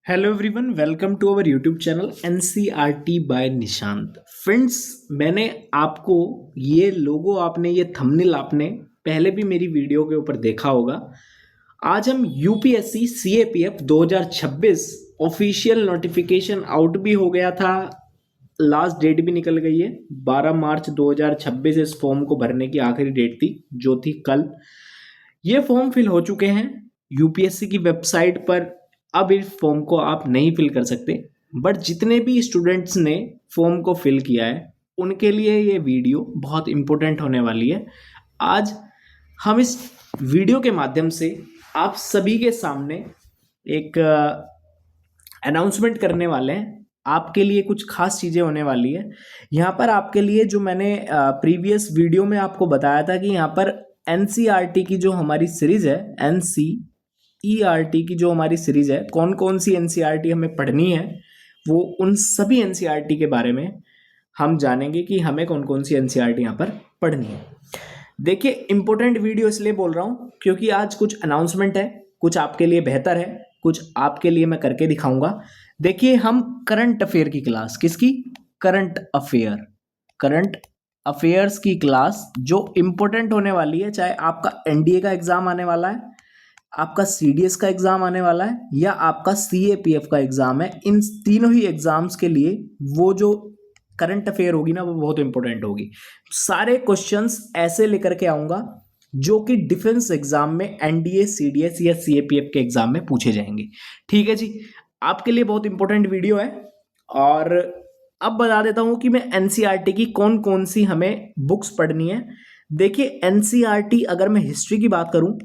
Hello everyone, welcome to our YouTube channel NCERT by Nishant. Friends, मैंने आपको ये लोगो आपने ये थंबनेल आपने पहले भी मेरी वीडियो के ऊपर देखा होगा। आज हम UPSC CAPF 2026 official notification out भी हो गया था, लास्ट डेट भी निकल गई है। 12 मार्च 2026 इस फॉर्म को भरने की आखिरी डेट थी, जो थी कल। ये फॉर्म फिल हो चुके हैं यूपीएससी की वेबसाइट पर। अब इस फॉर्म को आप नहीं फिल कर सकते, बट जितने भी स्टूडेंट्स ने फॉर्म को फिल किया है उनके लिए ये वीडियो बहुत इम्पोर्टेंट होने वाली है। आज हम इस वीडियो के माध्यम से आप सभी के सामने एक अनाउंसमेंट करने वाले हैं। आपके लिए कुछ खास चीज़ें होने वाली है यहाँ पर। आपके लिए जो मैंने प्रीवियस वीडियो में आपको बताया था कि यहाँ पर एनसीईआरटी की जो हमारी सीरीज है, एनसीईआरटी की जो हमारी सीरीज है, कौन कौन सी एनसीईआरटी हमें पढ़नी है, वो उन सभी एनसीईआरटी के बारे में हम जानेंगे कि हमें कौन कौन सी एनसीईआरटी यहाँ पर पढ़नी है। देखिए, इंपॉर्टेंट वीडियो इसलिए बोल रहा हूँ क्योंकि आज कुछ अनाउंसमेंट है, कुछ आपके लिए बेहतर है, कुछ आपके लिए मैं करके दिखाऊंगा। देखिए, हम करंट अफेयर की क्लास, किसकी? करंट अफेयर्स की क्लास जो इंपॉर्टेंट होने वाली है, चाहे आपका एनडीए का एग्जाम आने वाला है, आपका सीडीएस का एग्जाम आने वाला है, या आपका सीएपीएफ का एग्जाम है। इन तीनों ही एग्जाम्स के लिए वो जो करंट अफेयर होगी ना, वो बहुत इंपॉर्टेंट होगी। सारे क्वेश्चंस ऐसे लेकर के आऊंगा जो कि डिफेंस एग्जाम में, एनडीए, सीडीएस या सीएपीएफ के एग्जाम में पूछे जाएंगे। ठीक है जी, आपके लिए बहुत इंपॉर्टेंट वीडियो है। और अब बता देता हूं कि मैं एनसीईआरटी की कौन कौन सी हमें बुक्स पढ़नी है। देखिए, एनसीईआरटी, अगर मैं हिस्ट्री की बात करूं,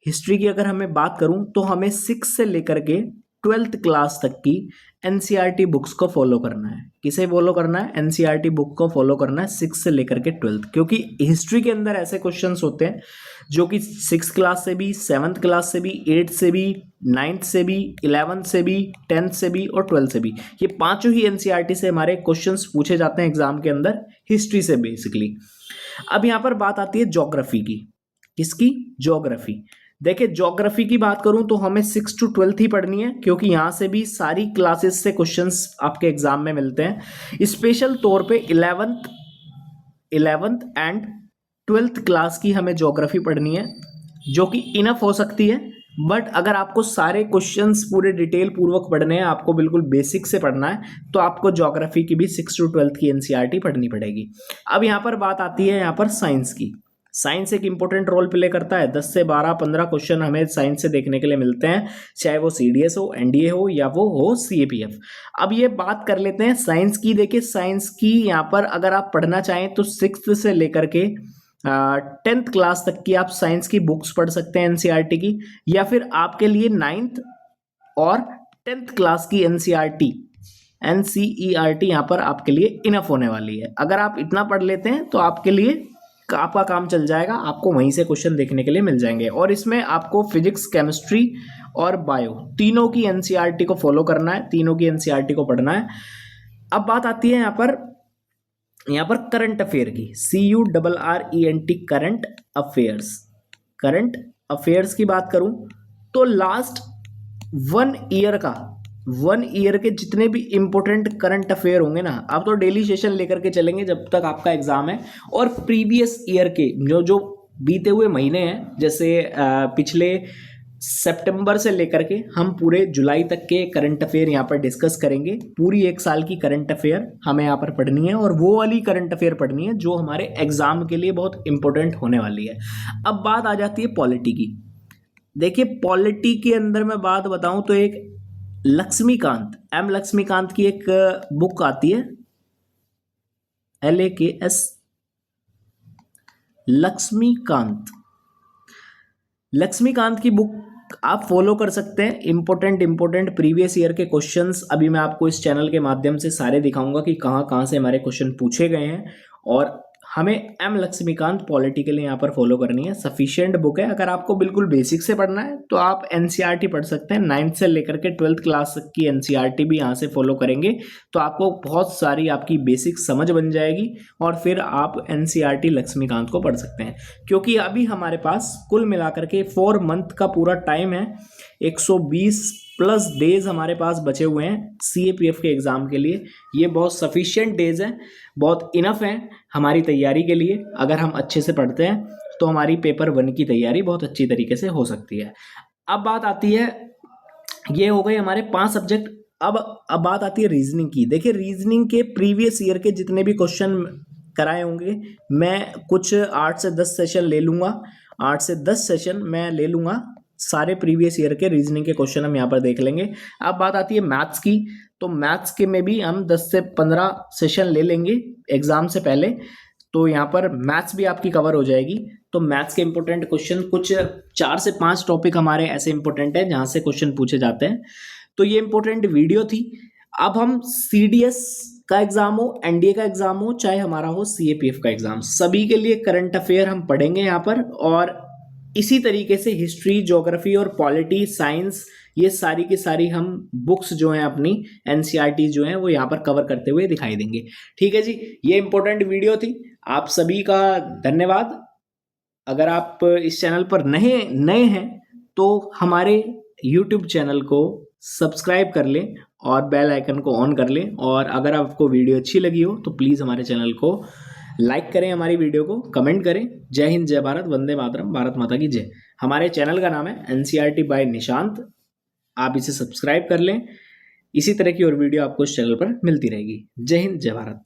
हिस्ट्री की अगर हमें बात करूं तो हमें 6 से लेकर के 12th क्लास तक की एनसीईआरटी बुक्स को फॉलो करना है। किसे फॉलो करना है? एनसीईआरटी बुक को फॉलो करना है 6 से लेकर के 12th, क्योंकि हिस्ट्री के अंदर ऐसे क्वेश्चंस होते हैं जो कि 6th क्लास से भी, 7th क्लास से भी, 8th से भी, 9th से भी, 11th से भी, 10th से भी और 12th से भी, ये पांचों ही एनसीईआरटी से हमारे क्वेश्चंस पूछे जाते हैं एग्जाम के अंदर, हिस्ट्री से बेसिकली। अब यहाँ पर बात आती है ज्योग्राफी की। किसकी? ज्योग्राफी। देखिए, ज्योग्राफी की बात करूं तो हमें 6 to 12th ही पढ़नी है, क्योंकि यहां से भी सारी क्लासेस से क्वेश्चंस आपके एग्जाम में मिलते हैं। स्पेशल तौर पे 11th एंड 12th क्लास की हमें ज्योग्राफी पढ़नी है, जो कि इनफ हो सकती है। बट अगर आपको सारे क्वेश्चंस पूरे डिटेल पूर्वक पढ़ने हैं, आपको बिल्कुल बेसिक से पढ़ना है, तो आपको ज्योग्राफी की भी 6 to 12th की एनसीईआरटी पढ़नी पड़ेगी। अब यहाँ पर बात आती है यहाँ पर साइंस की। साइंस एक इंपॉर्टेंट रोल प्ले करता है। 10 से 12 15 क्वेश्चन हमें साइंस से देखने के लिए मिलते हैं, चाहे वो सीडीएस हो, एनडीए हो, या वो हो सीएपीएफ। अब ये बात कर लेते हैं साइंस की। देखिए, साइंस की यहाँ पर अगर आप पढ़ना चाहें तो 6th से लेकर के 10th क्लास तक की आप साइंस की बुक्स पढ़ सकते हैं एनसीईआरटी की, या फिर आपके लिए 9th और 10th क्लास की एनसीईआरटी यहाँ पर आपके लिए इनफ होने वाली है। अगर आप इतना पढ़ लेते हैं तो आपके लिए आपका काम चल जाएगा, आपको वहीं से क्वेश्चन देखने के लिए मिल जाएंगे। और इसमें आपको फिजिक्स, केमिस्ट्री और बायो तीनों की एनसीईआरटी को फॉलो करना है, तीनों की एनसीईआरटी को पढ़ना है। अब बात आती है यहाँ पर करंट अफेयर की। CURRENT, करंट अफेयर्स की बात करूं तो लास्ट 1 ईयर के जितने भी इंपॉर्टेंट करंट अफेयर होंगे ना, आप तो डेली सेशन लेकर के चलेंगे जब तक आपका एग्जाम है। और प्रीवियस ईयर के जो बीते हुए महीने हैं, जैसे पिछले सितंबर से लेकर के हम पूरे जुलाई तक के करंट अफेयर यहाँ पर डिस्कस करेंगे। पूरी 1 साल की करंट अफेयर हमें यहाँ पर पढ़नी है, और वो वाली करंट अफेयर पढ़नी है जो हमारे एग्जाम के लिए बहुत इंपॉर्टेंट होने वाली है। अब बात आ जाती है पॉलिटी की। देखिए, पॉलिटी के अंदर मैं बात बताऊं तो एक लक्ष्मीकांत की एक बुक आती है, LAKS, लक्ष्मीकांत की बुक आप फॉलो कर सकते हैं। इंपॉर्टेंट प्रीवियस ईयर के क्वेश्चंस अभी मैं आपको इस चैनल के माध्यम से सारे दिखाऊंगा कि कहाँ कहाँ से हमारे क्वेश्चन पूछे गए हैं, और हमें लक्ष्मीकांत पॉलिटी के लिए यहाँ पर फॉलो करनी है। सफिशिएंट बुक है। अगर आपको बिल्कुल बेसिक से पढ़ना है तो आप एनसीईआरटी पढ़ सकते हैं। 9th से लेकर के 12th क्लास तक की एनसीईआरटी भी यहाँ से फॉलो करेंगे तो आपको बहुत सारी आपकी बेसिक समझ बन जाएगी, और फिर आप एनसीईआरटी लक्ष्मीकांत को पढ़ सकते हैं। क्योंकि अभी हमारे पास कुल मिलाकर के 4 मंथ का पूरा टाइम है। 120 प्लस डेज हमारे पास बचे हुए हैं CAPF के एग्ज़ाम के लिए। ये बहुत सफिशिएंट डेज हैं, बहुत इनफ हैं हमारी तैयारी के लिए। अगर हम अच्छे से पढ़ते हैं तो हमारी पेपर 1 की तैयारी बहुत अच्छी तरीके से हो सकती है। अब बात आती है, ये हो गए हमारे 5 सब्जेक्ट। अब बात आती है रीजनिंग की। देखिए रीजनिंग के प्रीवियस ईयर के जितने भी क्वेश्चन कराए होंगे, मैं कुछ 8 से 10 सेशन ले लूँगा। 8 से 10 सेशन मैं ले लूँगा, सारे प्रीवियस ईयर के रीजनिंग के क्वेश्चन हम यहाँ पर देख लेंगे। अब बात आती है मैथ्स की, तो मैथ्स के में भी हम 10 से 15 सेशन ले लेंगे एग्जाम से पहले, तो यहाँ पर मैथ्स भी आपकी कवर हो जाएगी। तो मैथ्स के इंपॉर्टेंट क्वेश्चन कुछ 4 से 5 टॉपिक हमारे ऐसे इंपॉर्टेंट हैं जहाँ से क्वेश्चन पूछे जाते हैं। तो ये इंपॉर्टेंट वीडियो थी। अब हम CDS का एग्जाम हो, NDA का एग्जाम हो, चाहे हमारा हो CAPF का एग्जाम, सभी के लिए करंट अफेयर हम पढ़ेंगे यहाँ पर। और इसी तरीके से हिस्ट्री, ज्योग्राफी और पॉलिटी, साइंस, ये सारी की सारी हम बुक्स जो हैं अपनी NCERT जो हैं वो यहाँ पर कवर करते हुए दिखाई देंगे। ठीक है जी, ये इंपॉर्टेंट वीडियो थी। आप सभी का धन्यवाद। अगर आप इस चैनल पर नए हैं तो हमारे YouTube चैनल को सब्सक्राइब कर लें और बेल आइकन को ऑन कर लें। और अगर आपको वीडियो अच्छी लगी हो तो प्लीज़ हमारे चैनल को लाइक करें, हमारी वीडियो को कमेंट करें। जय हिंद, जय भारत, वंदे मातरम, भारत माता की जय। हमारे चैनल का नाम है NCERT बाय निशांत। आप इसे सब्सक्राइब कर लें। इसी तरह की और वीडियो आपको इस चैनल पर मिलती रहेगी। जय हिंद, जय भारत।